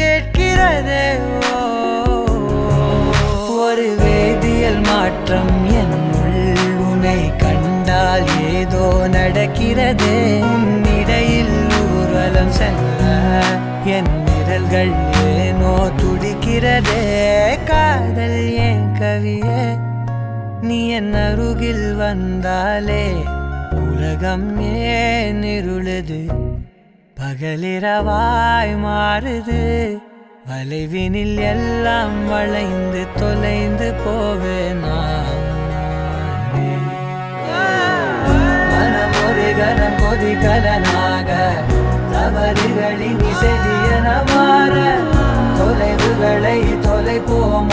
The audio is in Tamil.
கேட்கிறதே. ஒரு வேதியியல் மாற்றம் என்னுள் உன்னை கண்டால் ஏதோ நடக்கிறதே. இடையில் ஊர்வலம் செல்ல என் விரல்கள் ஏனோ துடிக்கிறதே. காதல் ஏன் கவியே, நீ என் அருகில் வந்தாலே உலகம் ஏன் இருளுது, பகலிரவாய் மாறுது. வளைவினில் எல்லாம் வளைந்து தொலைந்து போவேனா. மனம் ஒரு கணம் கொதிகலனாக தவறுகளின் இசையன மாற தொலைவுகளை தொலைப்போம்.